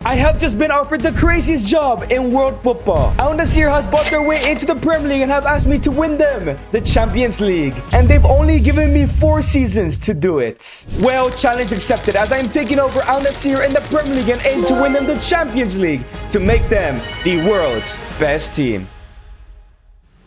I have just been offered the craziest job in world football. Al-Nassr has bought their way into the Premier League and have asked me to win them the Champions League. And they've only given me 4 seasons to do it. Well, challenge accepted, as I am taking over Al-Nassr in the Premier League and aim to win them the Champions League to make them the world's best team.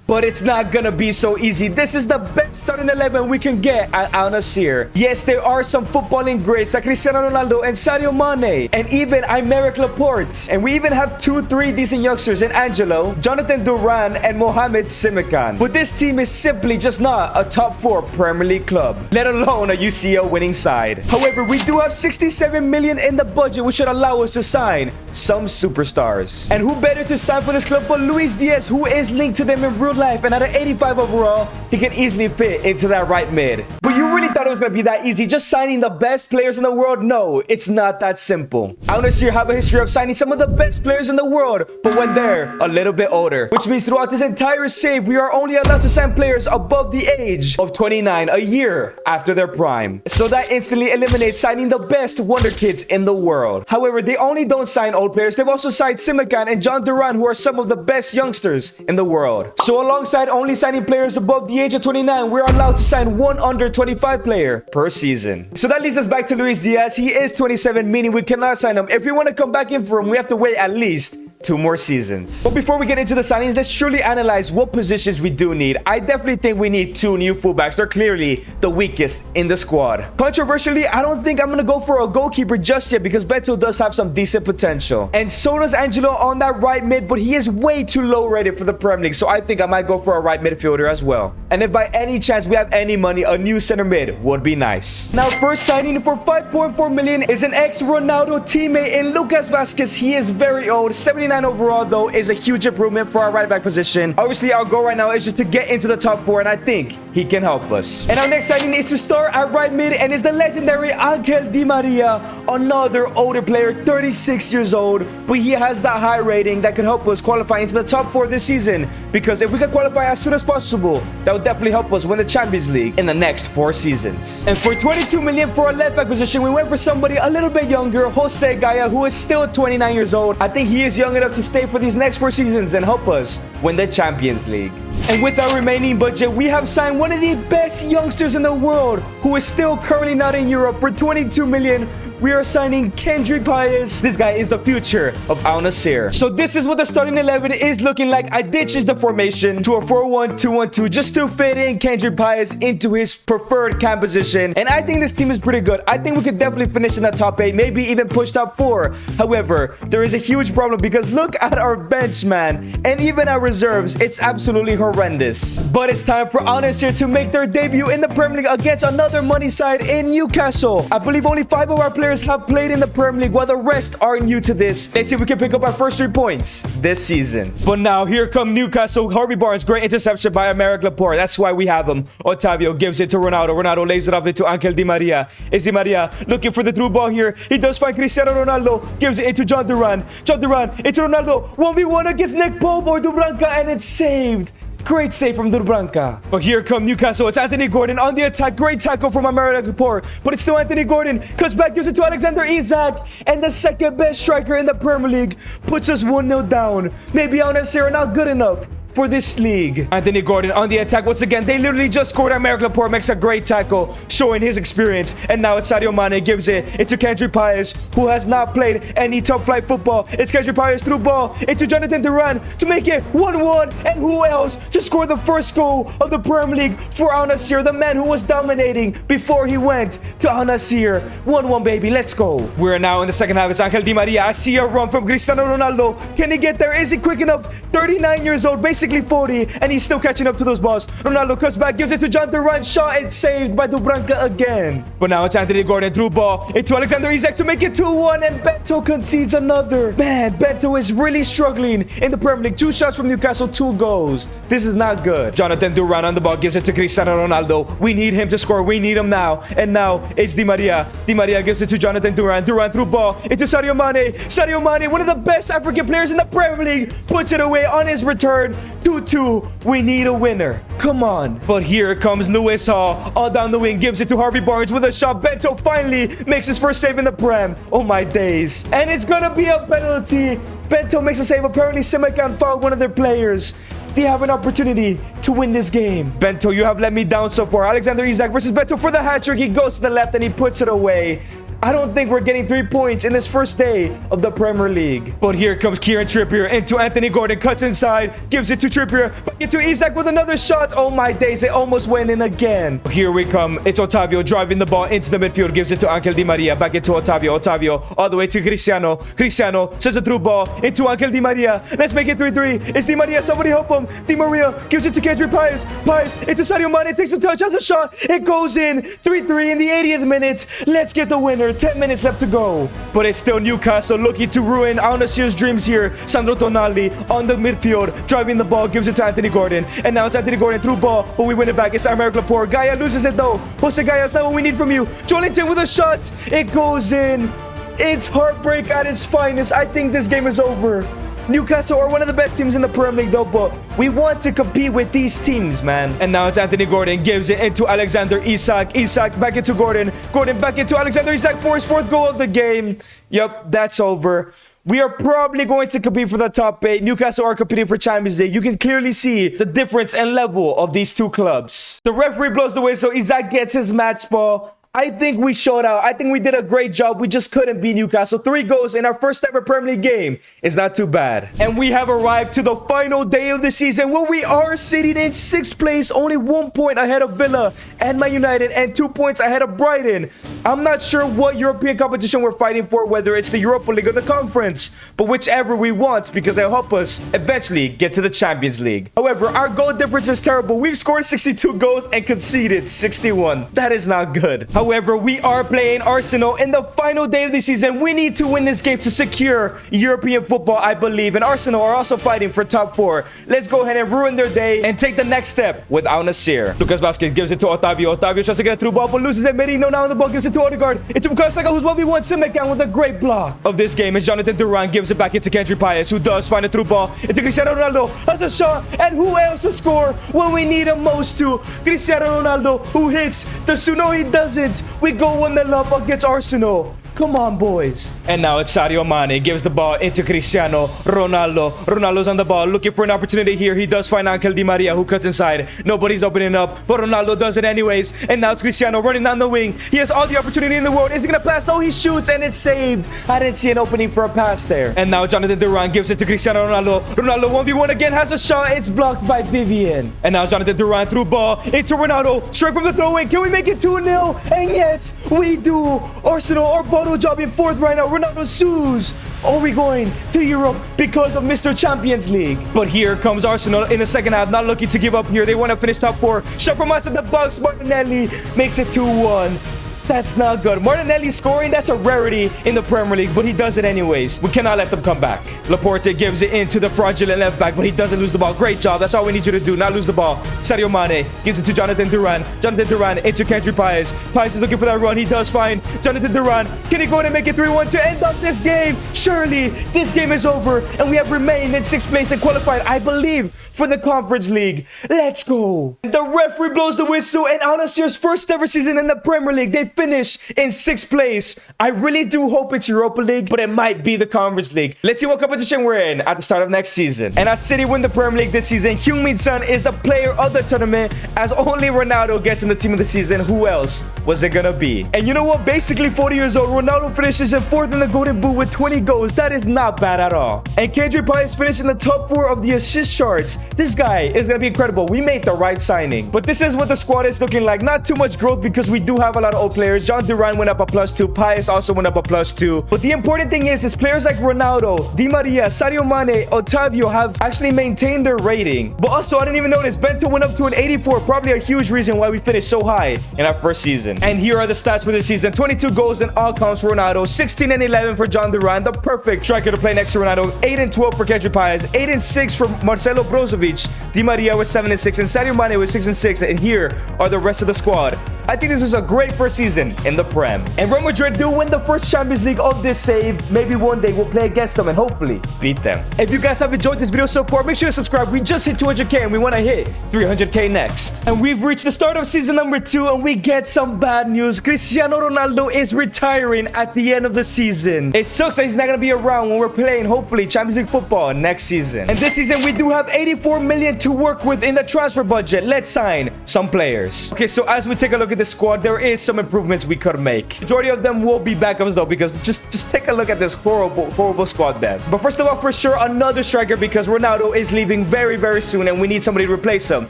But it's not gonna be so easy. This is the best starting 11 we can get at Al-Nassr. Yes, there are some footballing greats like Cristiano Ronaldo and Sadio Mane, and even Aymeric Laporte. And we even have 2-3 decent youngsters in Angelo, Jonathan Duran, and Mohamed Simikan. But this team is simply just not a top 4 Premier League club, let alone a UCL winning side. However, we do have 67 million in the budget, which should allow us to sign some superstars. And who better to sign for this club but Luis Diaz, who is linked to them in real life, and at an 85 overall, he can easily fit into that right mid. But you really thought it was going to be that easy, just signing the best players in the world? No, it's not that simple. Al-Nassr have a history of signing some of the best players in the world, but when they're a little bit older. Which means throughout this entire save, we are only allowed to sign players above the age of 29, a year after their prime. So that instantly eliminates signing the best wonder kids in the world. However, they only don't sign old players, they've also signed Simikan and John Duran, who are some of the best youngsters in the world. So alongside only signing players above the age of 29, we're allowed to sign one under 25 player per season. So that leads us back to Luis Diaz. He is 27, meaning we cannot sign him. If we want to come back in for him, we have to wait at least 2 more seasons. But before we get into the signings, let's truly analyze what positions we do need. I definitely think we need 2 new fullbacks. They're clearly the weakest in the squad. Controversially, I don't think I'm going to go for a goalkeeper just yet because Beto does have some decent potential. And so does Angelo on that right mid, but he is way too low rated for the Premier League. So I think I might go for a right midfielder as well. And if by any chance we have any money, a new center mid would be nice. Now, first signing for 5.4 million is an ex-Ronaldo teammate in Lucas Vazquez. He is very old, 79 overall though, is a huge improvement for our right back position. Obviously, our goal right now is just to get into the top 4, and I think he can help us. And our next signing is to start at right mid, and is the legendary Ángel Di María, another older player, 36 years old, but he has that high rating that could help us qualify into the top 4 this season, because if we can qualify as soon as possible, that would definitely help us win the Champions League in the next 4 seasons. And for 22 million for our left back position, we went for somebody a little bit younger, Jose Gaya, who is still 29 years old. I think he is young enough to stay for these next 4 seasons and help us win the Champions League. And with our remaining budget, we have signed one of the best youngsters in the world, who is still currently not in Europe. For 22 million, we are signing Kendry Paez. This guy is the future of Al-Nassr. So this is what the starting 11 is looking like. I did change the formation to a 4-1-2-1-2 just to fit in Kendry Paez into his preferred camp position. And I think this team is pretty good. I think we could definitely finish in the top 8, maybe even push top 4. However, there is a huge problem because look at our bench, man. And even our reserves, it's absolutely horrendous. But it's time for Al-Nassr to make their debut in the Premier League against another money side in Newcastle. I believe only 5 of our players have played in the Premier League while the rest are new to this. Let's see if we can pick up our first 3 points this season. But now here come Newcastle. Harvey Barnes, great interception by Aymeric Laporte. That's why we have him. Otavio gives it to Ronaldo. Ronaldo lays it off into Ángel Di María. It's Di María looking for the through ball here. He does find Cristiano Ronaldo. Gives it into John Duran. John Duran into Ronaldo. 1v1 against Nick Pope or Dubranka, and it's saved. Great save from Dubranka. But here come Newcastle. It's Anthony Gordon on the attack. Great tackle from Aymeric Laporte. But it's still Anthony Gordon. Cuts back, gives it to Alexander Isak. And the second best striker in the Premier League puts us 1-0 down. Maybe Al-Nassr are not good enough for this league. Anthony Gordon on the attack once again. They literally just scored. Aymeric Laporte makes a great tackle, showing his experience. And now it's Sadio Mane gives it into Kendry Paez, who has not played any top flight football. It's Kendry Paez through ball into Jonathan Duran to make it 1-1. And who else to score the first goal of the Premier League for Al-Nassr, the man who was dominating before he went to Al-Nassr. 1-1, baby. Let's go. We're now in the second half. It's Ángel Di María. I see a run from Cristiano Ronaldo. Can he get there? Is he quick enough? 39 years old, basically 40, and he's still catching up to those balls. Ronaldo cuts back, gives it to John Duran. Shot, it's saved by Dubranka again. But now it's Anthony Gordon through ball into Alexander Isak to make it 2-1, and Beto concedes another. Man, Beto is really struggling in the Premier League. 2 shots from Newcastle, 2 goals. This is not good. Jonathan Duran on the ball, gives it to Cristiano Ronaldo. We need him to score. We need him now. And now it's Di María. Di María gives it to Jonathan Duran. Duran through ball into Sadio Mane. Sadio Mane, one of the best African players in the Premier League, puts it away on his return. 2-2. We need a winner. Come on. But here comes Lewis Hall. All down the wing. Gives it to Harvey Barnes with a shot. Bento finally makes his first save in the Prem. Oh my days. And it's going to be a penalty. Bento makes a save. Apparently, Semican fouled one of their players. They have an opportunity to win this game. Bento, you have let me down so far. Alexander Isak versus Bento for the hat trick. He goes to the left and he puts it away. I don't think we're getting 3 points in this first day of the Premier League. But here comes Kieran Trippier into Anthony Gordon. Cuts inside. Gives it to Trippier. Back into Isak with another shot. Oh my days. It almost went in again. Here we come. It's Otavio driving the ball into the midfield. Gives it to Angel Di Maria. Back into Otavio. Otavio all the way to Cristiano. Cristiano sends a through ball into Angel Di Maria. Let's make it 3-3. It's Di Maria. Somebody help him. Di Maria gives it to Kendrick Pius. Pius into Sadio Mane. Takes a touch. Has a shot. It goes in. 3-3 in the 80th minute. Let's get the winner. 10 minutes left to go. But it's still Newcastle looking to ruin Al-Nassr's dreams here. Sandro Tonali on the midfield, driving the ball, gives it to Anthony Gordon. And now it's Anthony Gordon through ball, but we win it back. It's Aymeric Laporte. Gaia loses it though. Jose Gaia, that's not what we need from you. Joelinton with a shot. It goes in. It's heartbreak at its finest. I think this game is over. Newcastle are one of the best teams in the Premier League though, but we want to compete with these teams, man. And now it's Anthony Gordon, gives it into Alexander Isak. Isak back into Gordon. Gordon back into Alexander Isak for his 4th goal of the game. Yep, that's over. We are probably going to compete for the top 8. Newcastle are competing for Champions League. You can clearly see the difference and level of these two clubs. The referee blows the whistle. Isak gets his match ball. I think we showed out. I think we did a great job. We just couldn't beat Newcastle. 3 goals in our first ever Premier League game is not too bad. And we have arrived to the final day of the season where we are sitting in 6th place, only 1 point ahead of Villa and Man United and 2 points ahead of Brighton. I'm not sure what European competition we're fighting for, whether it's the Europa League or the Conference, but whichever we want because it'll help us eventually get to the Champions League. However, our goal difference is terrible. We've scored 62 goals and conceded 61. That is not good. However, we are playing Arsenal in the final day of the season. We need to win this game to secure European football, I believe. And Arsenal are also fighting for top 4. Let's go ahead and ruin their day and take the next step with Al-Nassr. Lucas Vazquez gives it to Otavio. Otavio tries to get a through ball, but loses it. Merino now on the ball, gives it to Odegaard. Into Bukayo Saka, who's 1v1 Simican with a great block of this game. As Jonathan Duran gives it back into Kendrick Pius, who does find a through ball into Cristiano Ronaldo. Has a shot, and who else to score when we need him most to? Cristiano Ronaldo, who hits the Suno, he doesn't. We go 1-0 up against Arsenal. Come on, boys. And now it's Sadio Mane. Gives the ball into Cristiano Ronaldo. Ronaldo's on the ball, looking for an opportunity here. He does find Angel Di Maria, who cuts inside. Nobody's opening up, but Ronaldo does it anyways. And now it's Cristiano running down the wing. He has all the opportunity in the world. Is he going to pass? No, he shoots, and it's saved. I didn't see an opening for a pass there. And now Jonathan Duran gives it to Cristiano Ronaldo. Ronaldo 1v1 again, has a shot. It's blocked by Vivian. And now Jonathan Duran through ball into Ronaldo. Straight from the throw-in. Can we make it 2-0? And yes, we do. Arsenal are bottle job in 4th right now. Ronaldo sues. Are we going to Europe because of Mr. Champions League? But here comes Arsenal in the second half, not looking to give up here. They want to finish top 4. Shot from outside the box. Martinelli makes it 2-1. That's not good. Martinelli scoring, that's a rarity in the Premier League, but he does it anyways. We cannot let them come back. Laporte gives it into the fraudulent left back, but he doesn't lose the ball. Great job. That's all we need you to do, not lose the ball. Sadio Mane gives it to Jonathan Duran. Jonathan Duran into Kendrick Pius. Pius is looking for that run. He does find Jonathan Duran. Can he go in and make it 3-1 to end up this game? Surely this game is over, and we have remained in 6th place and qualified, I believe, for the Conference League. Let's go. The referee blows the whistle, and Al-Nassr's first ever season in the Premier League, they finish in 6th place. I really do hope it's Europa League, but it might be the Conference League. Let's see what competition we're in at the start of next season. And as City win the Premier League this season, Heung-min Son is the player of the tournament, as only Ronaldo gets in the team of the season. Who else was it gonna be? And you know what? Basically 40 years old, Ronaldo finishes in 4th in the Golden Boot with 20 goals. That is not bad at all. And Kendrick Pius finished in the top 4 of the assist charts. This guy is gonna be incredible. We made the right signing. But this is what the squad is looking like. Not too much growth because we do have a lot of old players. John Duran went up a +2. Pius also went up a +2. But the important thing is players like Ronaldo, Di Maria, Sadio Mane, Otavio have actually maintained their rating. But also, I didn't even notice, Bento went up to an 84. Probably a huge reason why we finished so high in our first season. And here are the stats for this season. 22 goals in all counts for Ronaldo. 16 and 11 for John Duran, the perfect striker to play next to Ronaldo. 8 and 12 for Kendrick Pius. 8 and 6 for Marcelo Brozovic. Di Maria was 7 and 6. And Sadio Mane was 6 and 6. And here are the rest of the squad I think this was a great first season in the Prem. And Real Madrid do win the first Champions League of this save. Maybe one day we'll play against them and hopefully beat them. If you guys have enjoyed this video so far, make sure to subscribe. We just hit 200k and we want to hit 300k next. And we've reached the start of season number 2 and we get some bad news. Cristiano Ronaldo is retiring at the end of the season. It sucks that he's not going to be around when we're playing, hopefully, Champions League football next season. And this season, we do have 84 million to work with in the transfer budget. Let's sign some players. Okay, so as we take a look at the squad, there is some improvements we could make. Majority of them will be backups though, because just take a look at this horrible squad then. But first of all, for sure, another striker, because Ronaldo is leaving very soon and we need somebody to replace him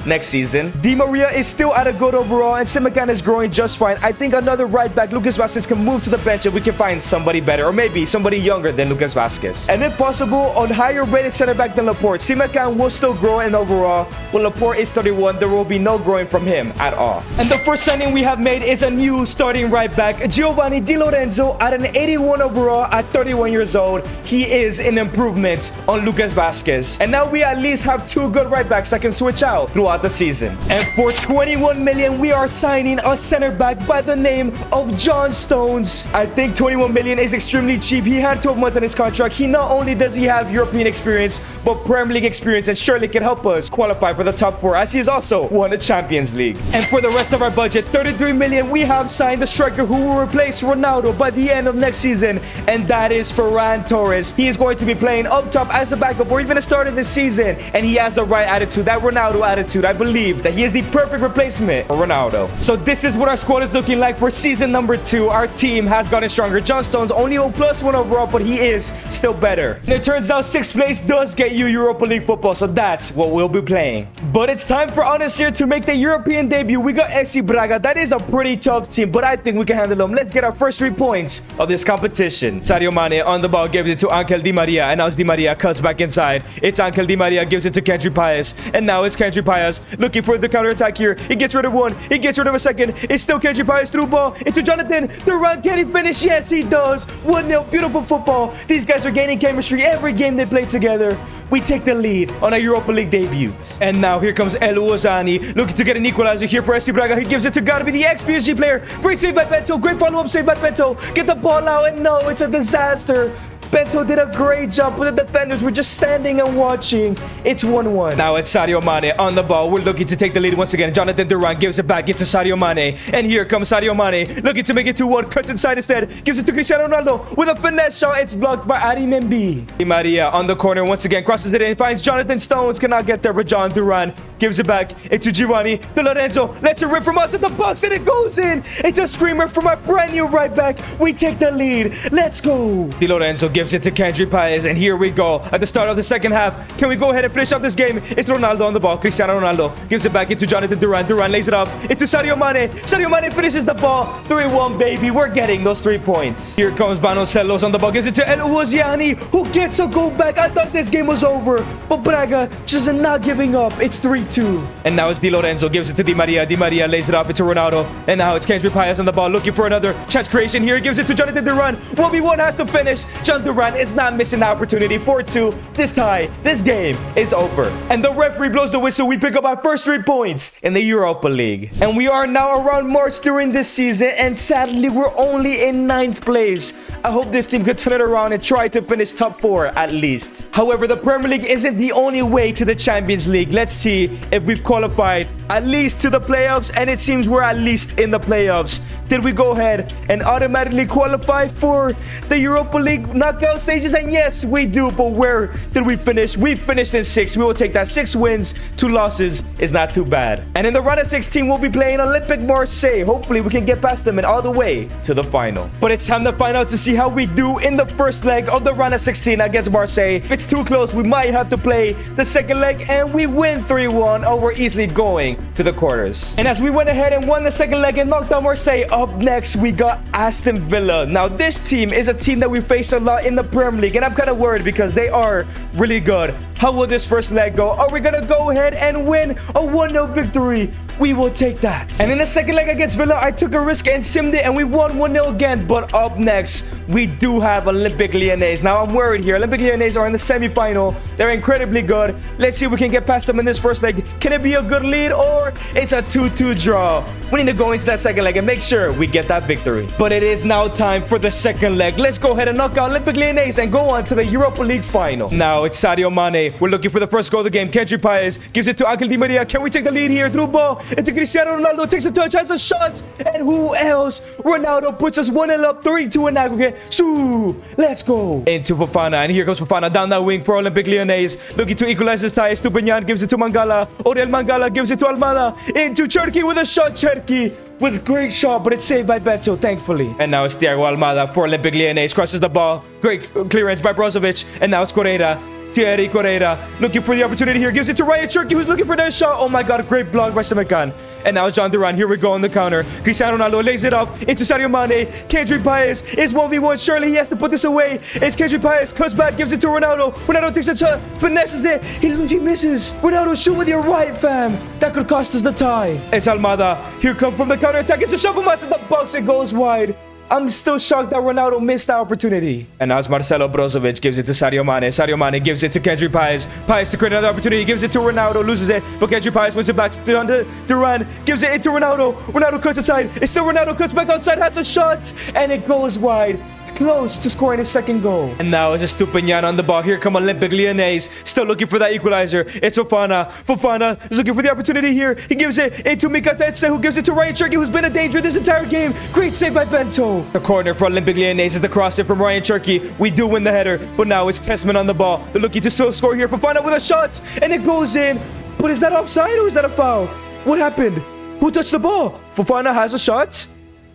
next season. Di Maria is still at a good overall and Simican is growing just fine. I think another right back, Lucas Vazquez, can move to the bench and we can find somebody better, or maybe somebody younger than Lucas Vazquez. And if possible, on higher rated center back than Laporte. Simican will still grow in overall. When Laporte is 31, there will be no growing from him at all. And the first signing we have made is a new starting right back, Giovanni Di Lorenzo, at an 81 overall at 31 years old. He is an improvement on Lucas Vazquez. And now we at least have 2 good right backs that can switch out throughout the season. And for 21 million, we are signing a center back by the name of John Stones. I think 21 million is extremely cheap. He had 12 months on his contract. He not only does he have European experience, but Premier League experience, and surely can help us qualify for the top 4, as he has also won the Champions League. And for the rest of our budget, 33 million, we have signed the striker who will replace Ronaldo by the end of next season, and that is Ferran Torres. He is going to be playing up top as a backup or even a starter this season, and he has the right attitude, that Ronaldo attitude. I believe that he is the perfect replacement for Ronaldo. So this is what our squad is looking like for season number 2. Our team has gotten stronger. John Stones only a +1 overall, but he is still better. And it turns out 6th place does get you Europa League football, so that's what we'll be playing. But it's time for Al-Nassr to make the European debut. We got FC Braga. That is a pretty tough team, but I think we can handle them. Let's get our first 3 points of this competition. Sadio Mane on the ball, gives it to Angel Di Maria, and now it's Di Maria, cuts back inside. It's Angel Di Maria, gives it to Kendry Paez, and now it's Kendry Paez looking for the counter-attack here. He gets rid of one, he gets rid of a second. It's still Kendry Paez, through ball into Jonathan. The run, can he finish? Yes, he does. 1-0, beautiful football. These guys are gaining chemistry every game they play together. We take the lead on our Europa League debuts. And now here comes El Ouazzani, looking to get an equalizer here for FC Braga. He gives it to gotta be the ex-PSG player. Great save by Bento, great follow-up save by Bento. Get the ball out, and no, it's a disaster. Bento did a great job, but the defenders were just standing and watching. It's 1-1. Now it's Sadio Mane on the ball. We're looking to take the lead once again. Jonathan Duran gives it back into Sadio Mane. And here comes Sadio Mane, looking to make it 2-1. Cuts inside instead. Gives it to Cristiano Ronaldo with a finesse shot. It's blocked by Ari Membi. Di Maria on the corner once again. Crosses it in. Finds Jonathan Stones. Cannot get there, but John Duran gives it back into Giovanni Di Lorenzo. Lets it rip from outside the box, and it goes in. It's a screamer from our brand new right back. We take the lead. Let's go. Di Lorenzo gives it to Kendry Paez, and here we go at the start of the second half. Can we go ahead and finish off this game? It's Ronaldo on the ball. Cristiano Ronaldo gives it back into Jonathan Duran. Duran lays it up into Sadio Mane. Sadio Mane finishes the ball. 3-1, baby. We're getting those 3 points. Here comes Banocellos on the ball. Gives it to El Ouazzani, who gets a goal back. I thought this game was over, but Braga just not giving up. It's 3-2. And now it's Di Lorenzo. Gives it to Di Maria. Di Maria lays it up into Ronaldo. And now it's Kendry Paez on the ball, looking for another chance creation here. He gives it to Jonathan Duran. 1v1 has to finish. John Duran is not missing the opportunity. 4-2. This tie, this game is over. And the referee blows the whistle. We pick up our first 3 points in the Europa League. And we are now around March during this season, and sadly, we're only in 9th place. I hope this team could turn it around and try to finish top 4 at least. However, the Premier League isn't the only way to the Champions League. Let's see if we've qualified at least to the playoffs, and it seems we're at least in the playoffs. Did we go ahead and automatically qualify for the Europa League knockout stages? And yes, we do, but where did we finish? We finished in 6th. We will take that. 6 wins, 2 losses is not too bad. And in the round of 16, we'll be playing Olympique Marseille. Hopefully, we can get past them and all the way to the final. But it's time to find out to see how we do in the first leg of the round of 16 against Marseille. If it's too close, we might have to play the second leg, and we win 3-1, or we're easily going to the quarters. And as we went ahead and won the second leg and knocked out Marseille, up next we got Aston Villa. Now this team is a team that we face a lot in the Premier League, and I'm kind of worried because they are really good. How will this first leg go? Are we gonna go ahead and win a 1-0 victory? We will take that. And in the second leg against Villa, I took a risk and simmed it, and we won 1-0 again. But up next, we do have Olympique Lyonnais. Now, I'm worried here. Olympique Lyonnais are in the semifinal. They're incredibly good. Let's see if we can get past them in this first leg. Can it be a good lead, or it's a 2-2 draw? We need to go into that second leg and make sure we get that victory. But it is now time for the second leg. Let's go ahead and knock out Olympique Lyonnais and go on to the Europa League final. Now, it's Sadio Mane. We're looking for the first goal of the game. Kendrick Paez gives it to Angel Di Maria. Can we take the lead here? Through ball into Cristiano Ronaldo. Takes a touch, has a shot. And who else? Ronaldo puts us 1-0 up, 3-2 in aggregate. So, let's go. Into Fofana. And here comes Fofana down that wing for Olympique Lyonnais. Looking to equalize this tie. Stupinian gives it to Mangala. Oriel Mangala gives it to Almada. Into Cherki with a shot. Cherki with a great shot, but it's saved by Beto, thankfully. And now it's Thiago Almada for Olympique Lyonnais. Crosses the ball. Great clearance by Brozovic. And now it's Correia. Thierry Correia looking for the opportunity here. Gives it to Ryan Cherki, who's looking for that shot. Oh my god, great block by Semekan. And now it's John Duran. Here we go on the counter. Cristiano Ronaldo lays it up into Sadio Mane. Kendrick Paez is 1v1. Surely he has to put this away. It's Kendrick Paez. Cuts back, gives it to Ronaldo. Ronaldo takes a shot. Finesses it. He misses. Ronaldo, shoot with your right, fam. That could cost us the tie. It's Almada. Here come from the counter attack. It's a shot from us in the box. It goes wide. I'm still shocked that Ronaldo missed that opportunity. And now it's Marcelo Brozovic. Gives it to Sadio Mane. Sadio Mane gives it to Kendrick Paez. Paez to create another opportunity. Gives it to Ronaldo. Loses it. But Kendrick Paez wins it back to Duran. Gives it into Ronaldo. Ronaldo cuts inside. It's still Ronaldo. Cuts back outside. Has a shot. And it goes wide. Close to scoring his second goal. And now it's a Stupinian on the ball. Here come Olympique Lyonnais. Still looking for that equalizer. It's Fofana. Fofana is looking for the opportunity here. He gives it into Mikatetse, who gives it to Ryan Cherki, who's been a danger this entire game. Great save by Bento. The corner for Olympique Lyonnais is the cross in from Ryan Cherki. We do win the header, but now it's Tessman on the ball. They're looking to score here. Fofana with a shot, and it goes in. But is that offside or is that a foul? What happened? Who touched the ball? Fofana has a shot.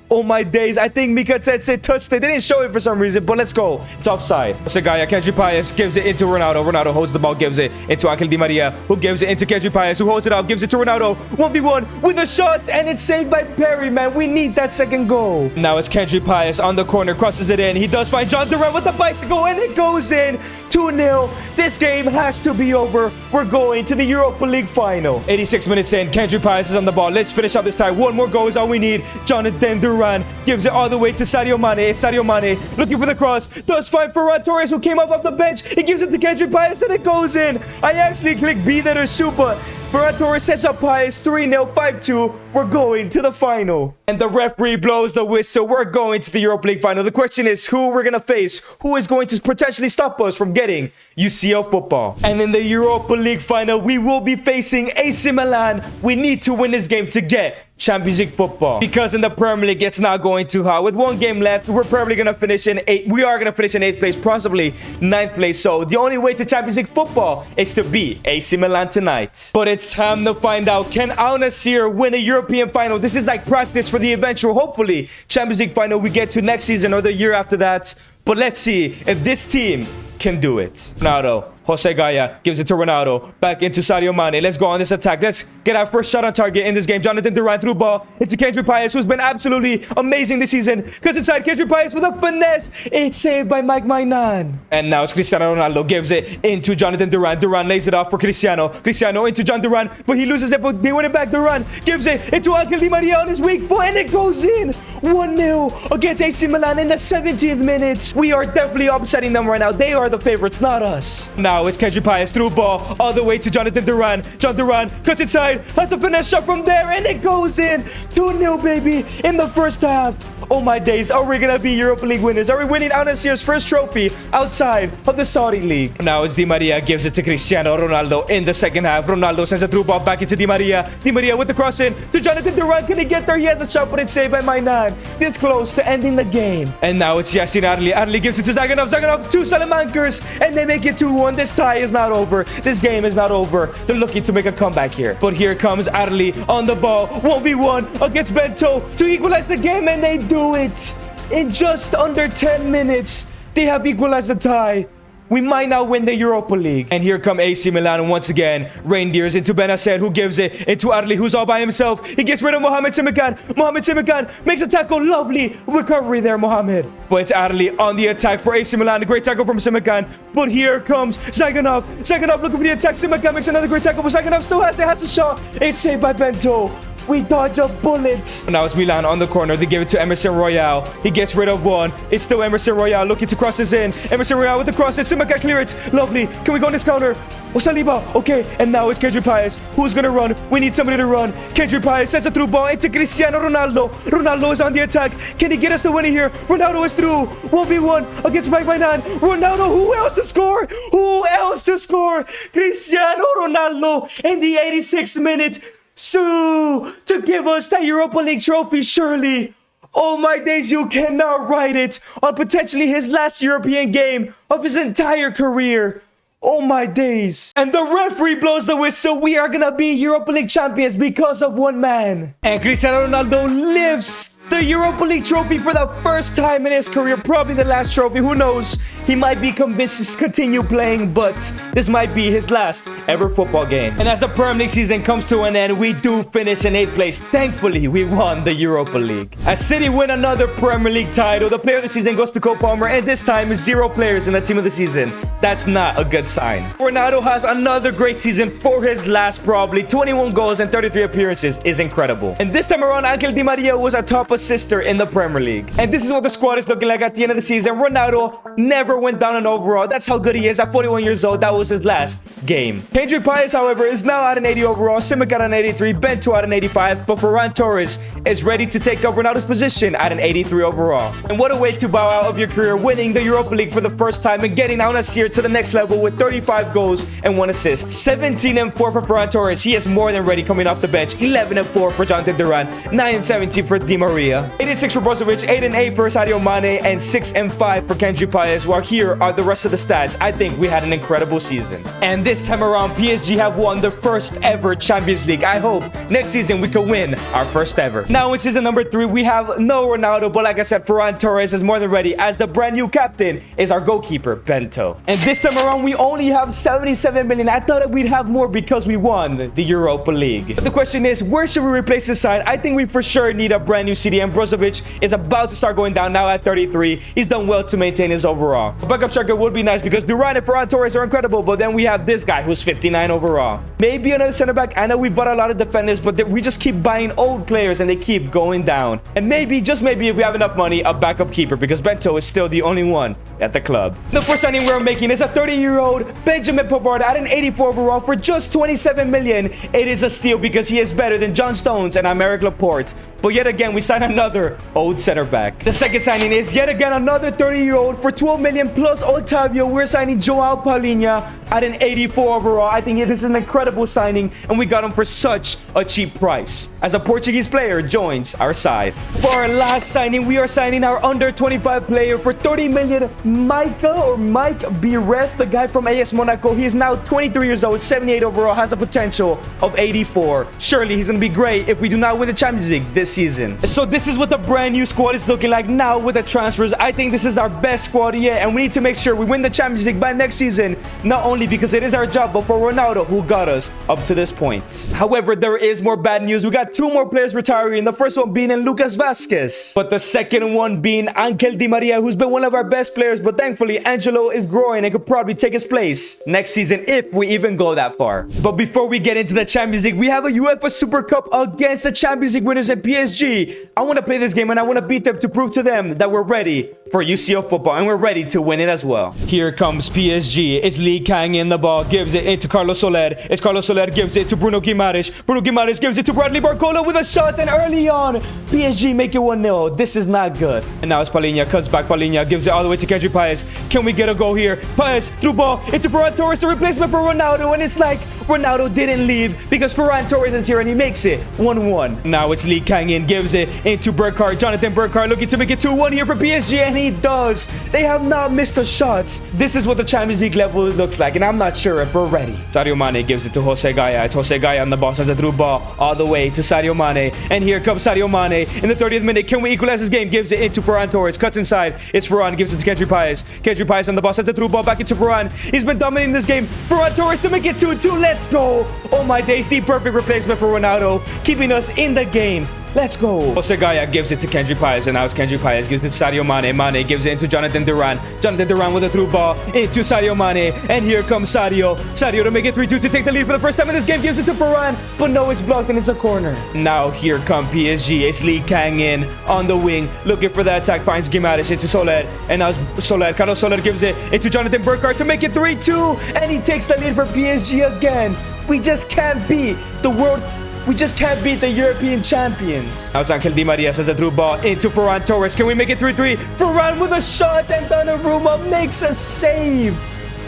Oh my days, I think Mikatetse touched it. They didn't show it for some reason, but let's go. It's offside. Segaya, Kendrick Paez gives it into Ronaldo. Ronaldo holds the ball, gives it into Angel Di Maria, who gives it into Kendrick Paez, who holds it up, gives it to Ronaldo. 1v1 with a shot, and it's saved by Perry, man. We need that second goal. Now it's Kendrick Paez on the corner, crosses it in. He does find John Duran with the bicycle, and it goes in. 2-0. This game has to be over. We're going to the Europa League final. 86 minutes in, Kendrick Paez is on the ball. Let's finish up this tie. One more goal is all we need. Jonathan Duran gives it all the way to Sadio Mane. It's Sadio Mane looking for the cross. Does find Ferran Torres, who came off the bench. He gives it to Kendrick Paez, and it goes in. I actually clicked B there to shoot, but Ferran Torres sets up Paez. 3-0, 5-2. We're going to the final. And the referee blows the whistle. We're going to the Europa League final. The question is who we're going to face. Who is going to potentially stop us from getting UCL football. And in the Europa League final, we will be facing AC Milan. We need to win this game to get Champions League football, because in the Premier League it's not going too hot. With one game left, we're probably gonna finish in 8th. We are gonna finish in 8th place, possibly 9th place. So the only way to Champions League football is to beat AC Milan tonight. But it's time to find out, can Al-Nassr win a European final? This is like practice for the eventual, hopefully, Champions League final we get to next season or the year after that. But let's see if this team can do it. Ronaldo. Jose Gaya gives it to Ronaldo. Back into Sadio Mane. Let's go on this attack. Let's get our first shot on target in this game. Jonathan Duran through ball into Kendrick Paez, who's been absolutely amazing this season. Because inside, Kendrick Paez with a finesse. It's saved by Mike Mainan. And now it's Cristiano Ronaldo. Gives it into Jonathan Duran. Duran lays it off for Cristiano. Cristiano into John Duran. But he loses it, but they win it back. Duran gives it into Angel Di Maria on his weak foot. And it goes in. 1-0 against AC Milan in the 17th minute. We are definitely upsetting them right now. They are the favorites, not us. Now it's Kendrick Paez through ball all the way to Jonathan Duran. John Duran cuts inside, has a finesse shot from there, and it goes in. 2-0, baby, in the first half. Oh my days, are we gonna be Europa League winners? Are we winning Al-Nassr's first trophy outside of the Saudi League? Now it's Di Maria gives it to Cristiano Ronaldo in the second half. Ronaldo sends a through ball back into Di Maria. Di Maria with the cross in to Jonathan Duran. Can he get there? He has a shot, but it's saved by Mainan. This close to ending the game. And now it's Yassin Arli. Arli gives it to Zaganov. Zaganov, 2 Salamancers, and they make it 2-1. This tie is not over. This game is not over. They're looking to make a comeback here. But here comes Arli on the ball. 1v1 against Bento to equalize the game, and they do it. In just under 10 minutes, they have equalized the tie. we might not win the Europa League. And here come AC Milan once again. Reindeers into Benacer, who gives it into Arli, who's all by himself. He gets rid of Mohamed Simikan. Mohamed Simikan makes a tackle. Lovely recovery there, Mohamed. But it's Arli on the attack for AC Milan. A great tackle from Simikan. But here comes Zaganov. Zaganov looking for the attack. Simikan makes another great tackle, but Zaganov still has a shot. It's saved by Bento. We dodge a bullet. Now it's Milan on the corner. They give it to Emerson Royale. He gets rid of one. It's still Emerson Royale looking to cross this in. Emerson Royale with the cross. It's Simikan clear it. Lovely. Can we go on this counter? Oh, Saliba. Okay. And now it's Kendrick Paez. Who's going to run? We need somebody to run. Kendrick Paez sends a through ball into Cristiano Ronaldo. Ronaldo is on the attack. Can he get us the winner here? Ronaldo is through. 1v1 against Mike Mainan. Ronaldo. Who else to score? Who else to score? Cristiano Ronaldo in the 86th minute. So, to give us that Europa League trophy, surely. Oh my days, you cannot write it on potentially his last European game of his entire career. Oh my days. And the referee blows the whistle. We are gonna be Europa League champions because of one man. And Cristiano Ronaldo lifts the Europa League trophy for the first time in his career. Probably the last trophy. Who knows? He might be convinced to continue playing, but this might be his last ever football game. And as the Premier League season comes to an end, we do finish in 8th place. Thankfully, we won the Europa League. As City win another Premier League title, the player of the season goes to Cole Palmer, and this time is 0 players in the team of the season. That's not a good sign. Ronaldo has another great season for his last, probably 21 goals and 33 appearances is incredible. And this time around, Angel Di Maria was a top assister in the Premier League. And this is what the squad is looking like at the end of the season. Ronaldo never went down in overall. That's how good he is at 41 years old. That was his last game. Kendrick Paez, however, is now at an 80 overall. Simic at an 83. Bento at an 85. But Ferran Torres is ready to take up Ronaldo's position at an 83 overall. And what a way to bow out of your career, winning the Europa League for the first time and getting Al-Nassr to the next level with 35 goals and 1 assist. 17-4 for Ferran Torres. He is more than ready coming off the bench. 11-4 for Jonathan Duran. 9-17 for Di Maria. 86 for Brozovic. 8-8 for Sadio Mane. And 6-5 for Kendrick Paez. While here are the rest of the stats. I think we had an incredible season. And this time around, PSG have won their first ever Champions League. I hope next season we could win our first ever. Now in season number 3, we have no Ronaldo, but like I said, Ferran Torres is more than ready as the brand new captain is our goalkeeper, Bento. And this time around, we only have 77 million. I thought that we'd have more because we won the Europa League. But the question is, where should we replace this side? I think we for sure need a brand new CDM. Brozovic is about to start going down now at 33. He's done well to maintain his overall. A backup striker would be nice because Duran and Ferran Torres are incredible, but then we have this guy who's 59 overall. Maybe another center back. I know we bought a lot of defenders, but we just keep buying old players and they keep going down. And maybe, just maybe, if we have enough money, a backup keeper because Bento is still the only one at the club. The first signing we're making is a 30-year-old Benjamin Pavard at an 84 overall for just 27 million. It is a steal because he is better than John Stones and Aymeric Laporte. But yet again, we sign another old center back. The second signing is yet again another 30-year-old for 12 million plus Otavio. We're signing Joao Palhinha at an 84 overall. I think it is an incredible signing, and we got him for such a cheap price as a Portuguese player joins our side. For our last signing, we are signing our under 25 player for 30 million, Mike Biret, the guy from AS Monaco. He is now 23 years old, 78 overall, has a potential of 84. Surely he's going to be great if we do not win the Champions League this season. So this is what the brand new squad is looking like now with the transfers. I think this is our best squad yet, and we need to make sure we win the Champions League by next season, not only because it is our job, but for Ronaldo, who got us up to this point. However, there is more bad news. We got 2 more players retiring, the first one being Lucas Vasquez, but the second one being Angel Di Maria, who's been one of our best players, but thankfully Angelo is growing and could probably take his place next season if we even go that far. But before we get into the Champions League, we have a UEFA Super Cup against the Champions League winners at PSG. I want to play this game and I want to beat them to prove to them that we're ready for UCL football and we're ready to win it as well. Here comes PSG. It's Lee Kang in the ball, gives it into Carlos Soler. It's Carlos Soler gives it to Bruno Guimaraes. Bruno Guimaraes gives it to Bradley Barcola with a shot, and early on, PSG make it 1-0. This is not good. And now it's Palhinha, cuts back. Palhinha gives it all the way to Kendrick Paez. Can we get a goal here? Paez through ball into Ferran Torres, the replacement for Ronaldo, and it's like Ronaldo didn't leave because Ferran Torres is here and he makes it 1-1. Now it's Lee Kang in, gives it into Burkhardt. Jonathan Burkhardt looking to make it 2-1 here for PSG, and and he does. They have not missed a shot. This is what the Champions League level looks like, and I'm not sure if we're ready. Sadio Mane gives it to Jose Gaya. It's Jose Gaya on the ball, sends a through ball all the way to Sadio Mane, and here comes Sadio Mane in the 30th minute. Can we equalize this game? Gives it into Ferran Torres, cuts inside. It's Ferran, gives it to Kendry Paez. Kendry Paez on the ball, sends a through ball back into Ferran. He's been dominating this game. Ferran Torres to make it 2-2. Let's go. Oh my days, the perfect replacement for Ronaldo, keeping us in the game. Let's go. Jose Gaya gives it to Kendry Paez, and now it's Kendry Paez gives it to Sadio Mane. Mane gives it into Jonathan Duran. Jonathan Duran with a through ball into Sadio Mane, and here comes Sadio. Sadio to make it 3-2 to take the lead for the first time in this game. Gives it to Ferran, but no, it's blocked and it's a corner. Now here come PSG. It's Lee Kang in on the wing, looking for the attack. Finds Gimares into Soler, and now Soler. Carlos Soler gives it into Jonathan Burkhardt to make it 3-2, and he takes the lead for PSG again. We just can't beat the world. We just can't beat the European champions. Now it's Angel Di Maria, sends a through ball into Ferran Torres. Can we make it 3-3? Ferran with a shot, and Donnarumma makes a save.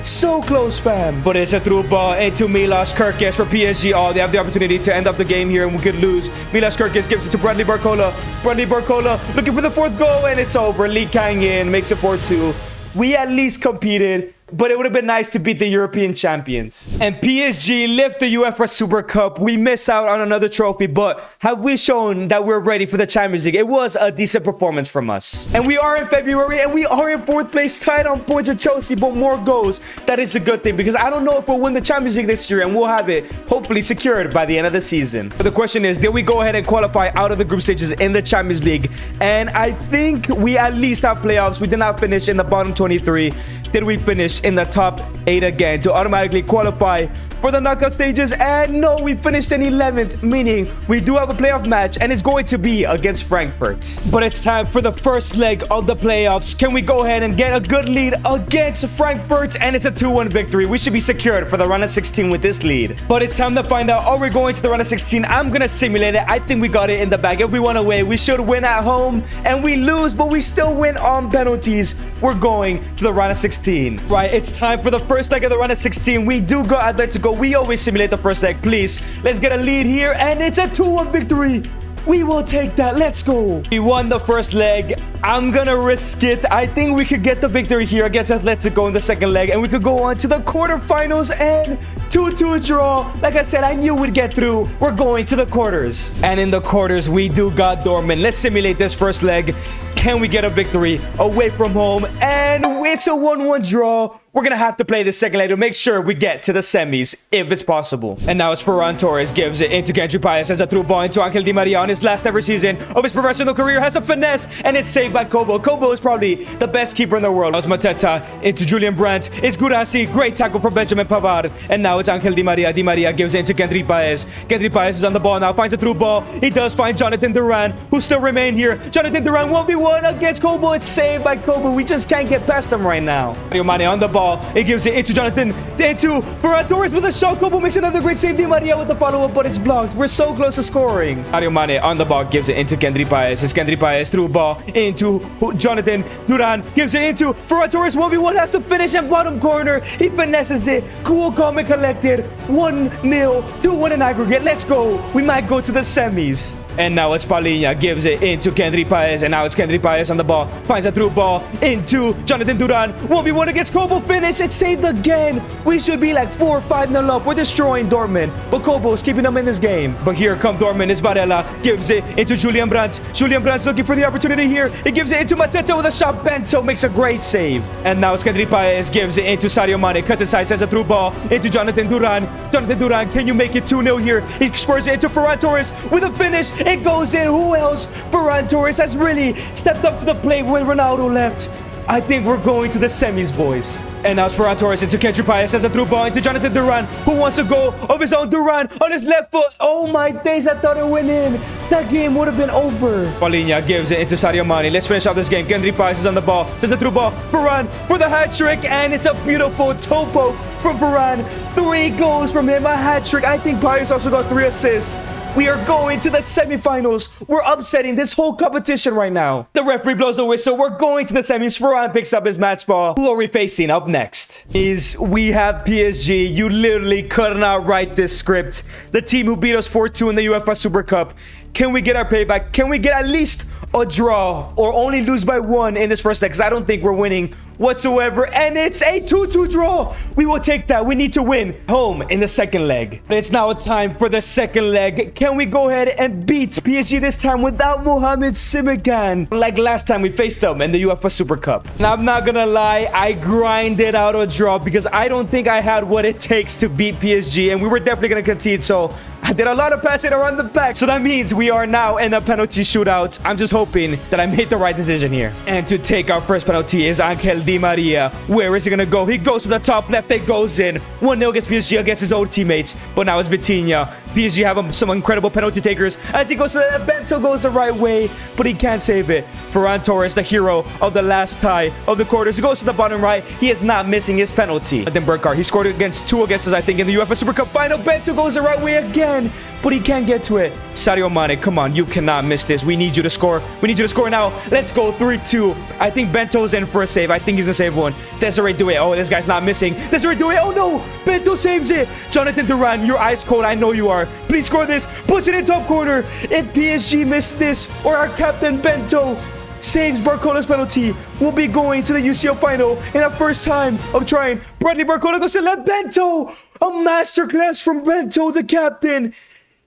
So close, fam. But it's a through ball into Milos Kerkez for PSG. Oh, they have the opportunity to end up the game here, and we could lose. Milos Kerkez gives it to Bradley Barcola. Bradley Barcola looking for the fourth goal, and it's over. Lee Kang in makes it 4-2. We at least competed, but it would have been nice to beat the European champions. And PSG lift the UEFA Super Cup. We miss out on another trophy, but have we shown that we're ready for the Champions League? It was a decent performance from us. And we are in February, and we are in 4th place, tied on points with Chelsea, but more goals. That is a good thing, because I don't know if we'll win the Champions League this year, and we'll have it hopefully secured by the end of the season. But the question is, did we go ahead and qualify out of the group stages in the Champions League? And I think we at least have playoffs. We did not finish in the bottom 23. Did we finish in the top 8 again to automatically qualify for the knockout stages? And no, we finished in 11th, meaning we do have a playoff match, and it's going to be against Frankfurt. But it's time for the first leg of the playoffs. Can we go ahead and get a good lead against Frankfurt? And it's a 2-1 victory. We should be secured for the round of 16 with this lead. But it's time to find out, are we going to the round of 16? I'm gonna simulate it. I think we got it in the bag. If we won away, we should win at home, and we lose, but we still win on penalties. We're going to the round of 16. Right, it's time for the first leg of the round of 16. We do go Atletico. We always simulate the first leg. Please, let's get a lead here, and it's a 2-1 victory. We will take that. Let's go. We won the first leg. I'm gonna risk it. I think we could get the victory here against Atletico in the second leg, and we could go on to the quarterfinals and 2-2 draw. Like I said, I knew we'd get through. We're going to the quarters. And in the quarters, we do got Dortmund. Let's simulate this first leg. Can we get a victory away from home? And it's a 1-1 draw. We're going to have to play the second leg to make sure we get to the semis, if it's possible. And now it's Ferran Torres, gives it into Kendry Paez, sends a through ball into Angel Di Maria on his last ever season of his professional career, has a finesse, and it's saved by Kobo. Kobo is probably the best keeper in the world. Now it's Mateta into Julian Brandt. It's Gurasi, great tackle from Benjamin Pavard. And now it's Angel Di Maria. Di Maria gives it into Kendry Paez. Kendry Paez is on the ball now, finds a through ball. He does find Jonathan Duran, who still remain here. Jonathan Duran 1v1 against Kobo. It's saved by Kobo. We just can't get past him right now. Sadio Mane on the ball. He gives it into Jonathan, into Ferran Torres with a shot. Kobo makes another great save. Di Maria with the follow-up, but it's blocked. We're so close to scoring. Sadio Mane on the ball, gives it into Kendry Paez. It's Kendry Paez through ball into Jonathan Duran, gives it into Ferran Torres. 1v1 has to finish in bottom corner. He finesses it. Cool, calm, and collected. 1-0, 2-1 in aggregate. Let's go. We might go to the semis. And now it's Paulinha, gives it into Kendry Paez, and now it's Kendry Paez on the ball, finds a through ball into Jonathan Duran. 1v1 against Kobo, finish, it's saved again. We should be like 4 or 5-0 up. We're destroying Dortmund, but Kobo is keeping them in this game. But here come Dortmund, it's Varela, gives it into Julian Brandt. Julian Brandt's looking for the opportunity here. He gives it into Mateta with a shot. Bento makes a great save. And now it's Kendry Paez, gives it into Sadio Mane, cuts inside, sends a through ball into Jonathan Duran. Jonathan Duran, can you make it 2-0 here? He squares it into Ferran Torres with a finish. It goes in. Who else? Ferran Torres has really stepped up to the plate when Ronaldo left. I think we're going to the semis, boys. And now it's Ferran Torres into Kendry Paez, sends a through ball into Jonathan Duran, who wants a goal of his own. Duran on his left foot. Oh my days, I thought it went in. That game would have been over. Paulinha gives it into Sadio Mane. Let's finish off this game. Kendry Paez is on the ball, sends a through ball. Ferran for the hat trick, and it's a beautiful toe poke from Ferran. 3 goals from him, a hat trick. I think Paez also got 3 assists. We are going to the semifinals. We're upsetting this whole competition right now. The referee blows the whistle. We're going to the semis. Ferran picks up his match ball. Who are we facing up next? We have PSG. You literally could not write this script. The team who beat us 4-2 in the UEFA Super Cup. Can we get our payback? Can we get at least a draw or only lose by 1 in this first leg, because I don't think we're winning whatsoever, and it's a 2-2 draw. We will take that. We need to win home in the second leg. It's now time for the second leg. Can we go ahead and beat PSG this time without Mohamed Simikan, like last time we faced them in the UEFA Super Cup? Now, I'm not gonna lie, I grinded out a draw because I don't think I had what it takes to beat PSG, and we were definitely gonna concede, so I did a lot of passing around the back. So that means we are now in a penalty shootout. I'm just hoping that I made the right decision here. And to take our first penalty is Angel Di Maria. Where is he gonna go? He goes to the top left. It goes in. 1-0 against PSG against his old teammates. But now it's Vitinha. PSG have some incredible penalty takers. As he goes to the Bento goes the right way, but he can't save it. Ferran Torres, the hero of the last tie of the quarters. He goes to the bottom right. He is not missing his penalty. Then Burkhardt, he scored against 2 against us, I think, in the UEFA Super Cup final. Bento goes the right way again, but he can't get to it. Sadio Mane, come on, you cannot miss this. We need you to score. We need you to score now. Let's go 3-2. I think Bento's in for a save. I think he's gonna save one. Desiree Doué. Oh, this guy's not missing. Desiree Doué. Oh no, Bento saves it. Jonathan Duran, you're ice cold. I know you are. Please score this. Push it in top corner. If PSG missed this, or our captain Bento saves Barcola's penalty, we'll be going to the UCL final in our first time of trying. Bradley Barcola goes to let Bento. A masterclass from Bento, the captain.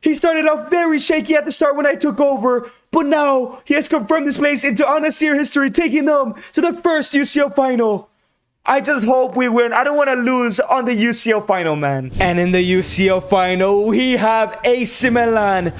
He started off very shaky at the start when I took over, but now he has confirmed his place into Al-Nassr history, taking them to the first UCL final. I just hope we win. I don't want to lose on the UCL final, man. And in the UCL final, we have AC Milan.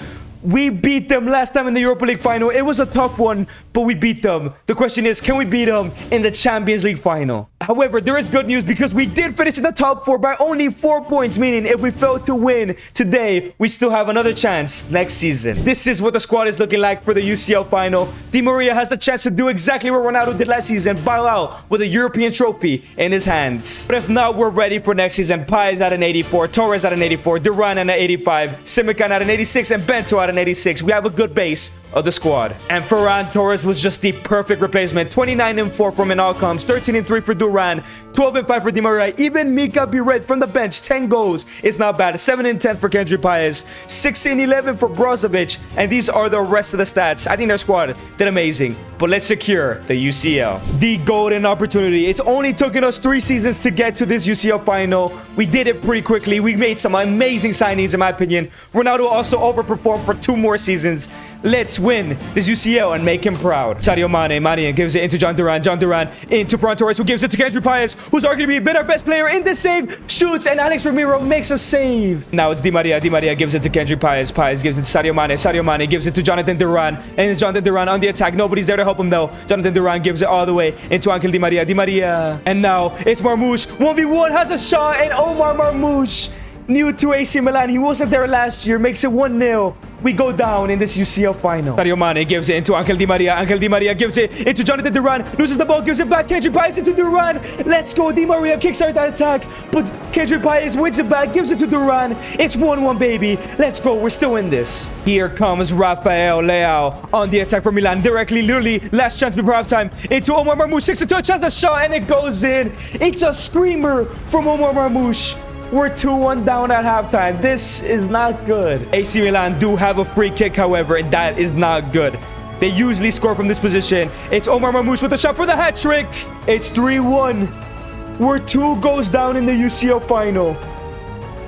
We beat them last time in the Europa League final. It was a tough one, but we beat them. The question is, can we beat them in the Champions League final? However, there is good news because we did finish in the top 4 by only 4 points, meaning if we fail to win today, we still have another chance next season. This is what the squad is looking like for the UCL final. Di Maria has the chance to do exactly what Ronaldo did last season, bow out with a European trophy in his hands. But if not, we're ready for next season. Pai is at an 84, Torres at an 84, Duran at an 85, Simikan at an 86, and Bento at an 86. We have a good base of the squad. And Ferran Torres was just the perfect replacement. 29-4 from in all comes, 13-3 for Duran, 12-5 for Di Maria. Even Mika Biret from the bench, 10 goals is not bad. 7-10 for Kendry Paez, 16-11 for Brozovic, and these are the rest of the stats. I think their squad did amazing. But let's secure the UCL. The golden opportunity. It's only taken us 3 seasons to get to this UCL final. We did it pretty quickly. We made some amazing signings, in my opinion. Ronaldo also overperformed for 2 more seasons. Let's win this UCL and make him proud. Sadio Mane gives it into John Duran. John Duran into Ferran Torres, who gives it to Kendry Paez, who's arguably been our best player in this save. Shoots, and Alex Ramiro makes a save. Now it's Di Maria. Di Maria gives it to Kendry Paez. Paez gives it to Sadio Mane. Sadio Mane gives it to Jonathan Duran. And it's Jonathan Duran on the attack. Nobody's there to help him, though. Jonathan Duran gives it all the way into Angel Di Maria. Di Maria. And now it's Marmoush. 1v1 has a shot, and Omar Marmoush, new to AC Milan. He wasn't there last year. Makes it 1-0. We go down in this UCL final. Sadio Mane gives it into Angel Di Maria. Angel Di Maria gives it into Jonathan Duran. Loses the ball, gives it back. Kendry Paez into Duran. Let's go. Di Maria kickstarts that attack, but Kendry Paez wins it back, gives it to Duran. It's 1-1, baby. Let's go. We're still in this. Here comes Rafael Leao on the attack for Milan. Directly, literally, last chance before halftime. Into Omar Marmoush. 6-2, chance a shot, and it goes in. It's a screamer from Omar Marmoush. We're 2-1 down at halftime. This is not good. AC Milan do have a free kick, however, and that is not good. They usually score from this position. It's Omar Marmoush with a shot for the hat trick. It's 3-1. We're 2 goals down in the UCL final.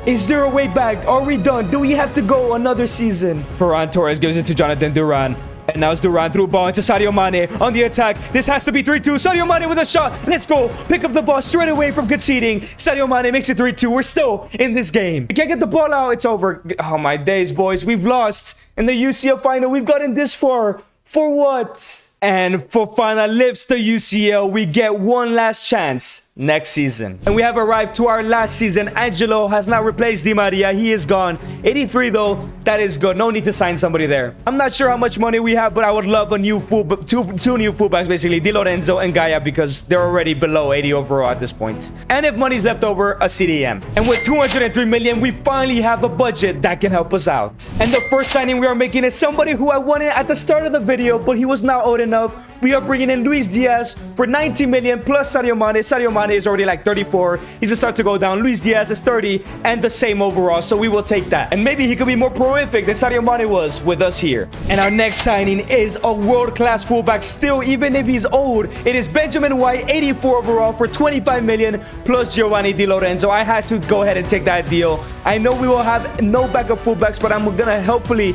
Is there a way back? Are we done? Do we have to go another season? Ferran Torres gives it to Jonathan Duran. And now it's Duran through ball into Sadio Mane on the attack. This has to be 3-2. Sadio Mane with a shot. Let's go. Pick up the ball straight away from conceding. Sadio Mane makes it 3-2. We're still in this game. We can't get the ball out. It's over. Oh, my days, boys. We've lost in the UCL final. We've gotten this far. For what? And for final lips to UCL, we get one last chance next season. And we have arrived to our last season. Angelo has now replaced Di Maria. He is gone. 83 though. That is good. No need to sign somebody there. I'm not sure how much money we have, but I would love a new two new fullbacks, basically. Di Lorenzo and Gaia, because they're already below 80 overall at this point. And if money's left over, a CDM. And with 203 million, we finally have a budget that can help us out. And the first signing we are making is somebody who I wanted at the start of the video, but he was not old enough. we are bringing in Luis Diaz for 90 million plus Sadio Mane. Sadio Mane is already like 34. He's gonna start to go down. Luis Diaz is 30 and the same overall, so we will take that. And maybe he could be more prolific than Sadio Mane was with us here. And our next signing is a world-class fullback still, even if he's old. It is Benjamin White, 84 overall for 25 million plus Giovanni Di Lorenzo. I had to go ahead and take that deal. I know we will have no backup fullbacks, but I'm gonna hopefully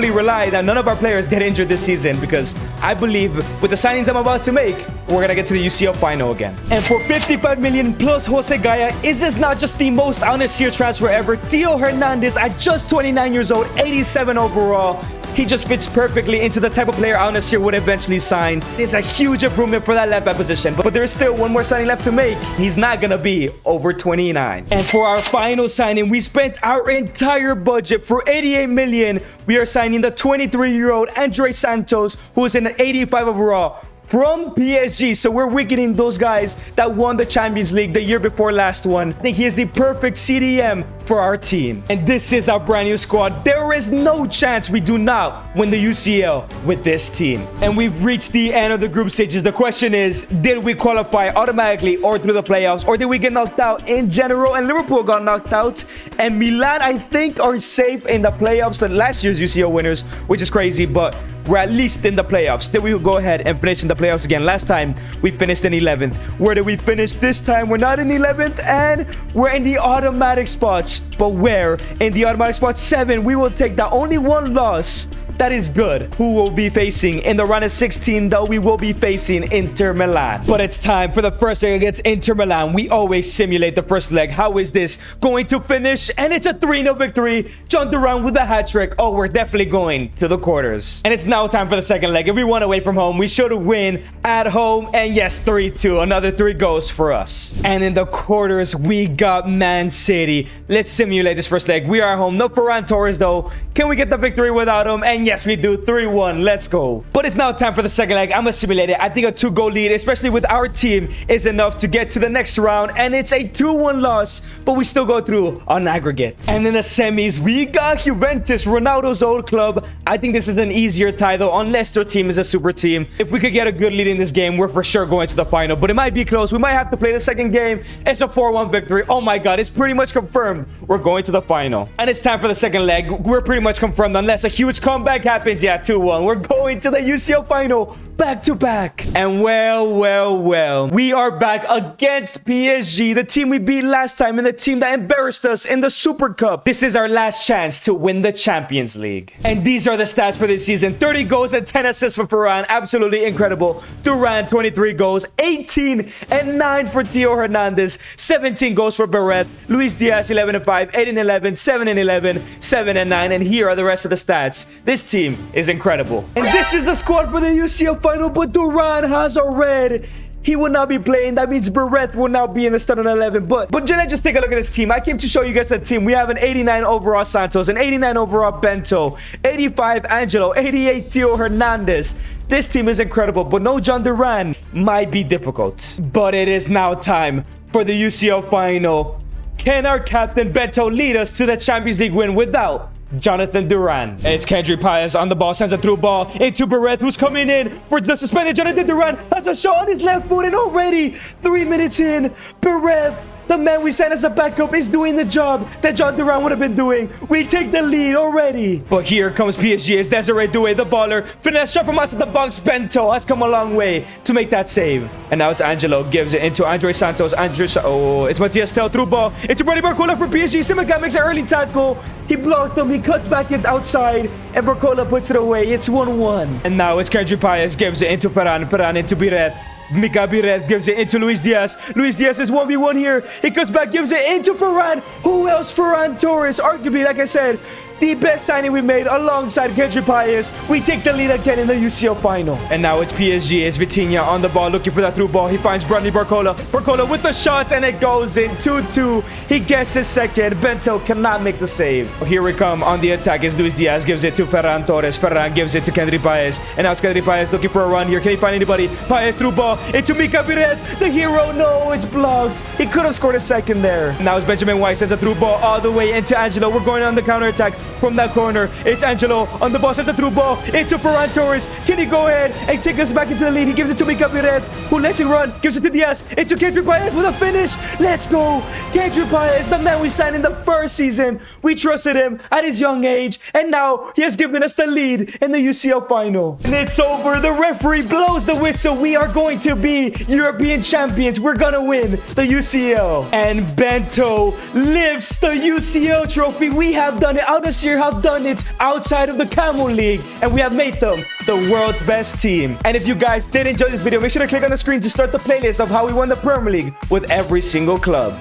rely that none of our players get injured this season, because I believe with the signings I'm about to make, we're gonna get to the UCL final again. And for 55 million plus Jose Gaya, is this not just the most Al-Nassr transfer ever? Theo Hernandez at just 29 years old, 87 overall. He just fits perfectly into the type of player Al-Nassr would eventually sign. It's a huge improvement for that left back position, but there is still one more signing left to make. He's not gonna be over 29. And for our final signing, we spent our entire budget for 88 million. We are signing the 23-year-old Andre Santos, who is an 85 overall from PSG. So we're weakening those guys that won the Champions League the year before last one. I think he is the perfect CDM for our team. And this is our brand new squad. There is no chance we do not win the UCL with this team. And we've reached the end of the group stages. The question is, did we qualify automatically or through the playoffs, or did we get knocked out in general? And Liverpool got knocked out, and Milan, I think, are safe in the playoffs, the last year's UCL winners, which is crazy, but we're at least in the playoffs. Then we will go ahead and finish in the playoffs again. Last time we finished in 11th. Where did we finish this time? We're not in 11th, and we're in the automatic spots. But where? In the automatic spot 7. We will take that. Only one loss. That is good. Who will be facing in the round of 16, though? We will be facing Inter Milan. But it's time for the first leg against Inter Milan. We always simulate the first leg. How is this going to finish? And it's a 3-0 victory. John Duran with the hat-trick. Oh, we're definitely going to the quarters. And it's now time for the second leg. If we won away from home, we should win at home. And yes, 3-2. Another 3 goals for us. And in the quarters, we got Man City. Let's simulate this first leg. We are at home. No Ferran Torres, though. Can we get the victory without him? And yes, we do. 3-1. Let's go. But it's now time for the second leg. I'm gonna simulate it. I think a 2-goal lead, especially with our team, is enough to get to the next round. And it's a 2-1 loss, but we still go through on aggregate. And in the semis, we got Juventus, Ronaldo's old club. I think this is an easier tie, though, unless their team is a super team. If we could get a good lead in this game, we're for sure going to the final. But it might be close. We might have to play the second game. It's a 4-1 victory. Oh my god, it's pretty much confirmed. We're going to the final. And it's time for the second leg. We're pretty much confirmed, unless a huge comeback happens. Yeah, 2-1. We're going to the UCL final back to back. And well, we are back against PSG, the team we beat last time and the team that embarrassed us in the Super Cup. This is our last chance to win the Champions League. And these are the stats for this season. 30 goals and 10 assists for Ferran. Absolutely incredible. Duran, 23 goals, 18 and 9 for Theo Hernandez, 17 goals for Barret. Luis Diaz, 11 and 5, 8 and 11, 7 and 11, 7 and 9. And here are the rest of the stats. This team is incredible. And this is a squad for the UCL final, but Duran has a red. He will not be playing. That means Barret will now be in the starting 11. But let's just take a look at this team. I came to show you guys the team. We have an 89 overall Santos, an 89 overall Bento, 85 Angelo, 88 Theo Hernandez. This team is incredible, but no John Duran. Might be difficult. But it is now time for the UCL final. Can our captain Bento lead us to the Champions League win without Jonathan Duran? It's Kendry Paez on the ball, sends a through ball into Barret, who's coming in for the suspended Jonathan Duran. Has a shot on his left foot, and already 3 minutes in, Barret, the man we sent as a backup, is doing the job that John Duran would have been doing. We take the lead already. But here comes PSG. It's Desiree Doué, the baller. Finesse shot from outside the box. Bento has come a long way to make that save. And now it's Angelo. Gives it into Andre Santos. It's Matias Tel through ball. Into Brady Barcola for PSG. Simica makes an early tackle. He blocked him. He cuts back it outside. And Barcola puts it away. It's 1-1. And now it's Kendry Paez. Gives it into Ferran. Ferran into Biret. Mika Biret gives it into Luis Diaz. Luis Diaz is 1v1 here. He cuts back, gives it into Ferran. Who else? Ferran Torres. Arguably, like I said, the best signing we made alongside Kendry Paez. We take the lead again in the UCL final. And now it's PSG. It's Vitinha on the ball, looking for that through ball. He finds Bradley Barcola. Barcola with the shot, and it goes in 2-2. He gets his second. Bento cannot make the save. Here we come on the attack. Is Luis Diaz, gives it to Ferran Torres. Ferran gives it to Kendry Paez. And now it's Kendry Paez looking for a run here. Can he find anybody? Paez through ball into Mika Biret. The hero. No, it's blocked. He could have scored a second there. Now it's Benjamin White, sends a through ball all the way into Angelo. We're going on the counter attack. from that corner. It's Angelo on the ball. It's a through ball into Ferran Torres. Can he go ahead and take us back into the lead? He gives it to Mika Miret, who lets it run. Gives it to Diaz. Into Kendrick Paez with a finish. Let's go. Kendrick Paez, the man we signed in the first season. We trusted him at his young age, and now he has given us the lead in the UCL final. And it's over. The referee blows the whistle. We are going to be European champions. We're gonna win the UCL. And Bento lifts the UCL trophy. We have done it. Al-Nassr have done it outside of the Camel League, and we have made them the world's best team. And if you guys did enjoy this video, make sure to click on the screen to start the playlist of how we won the Premier League with every single club.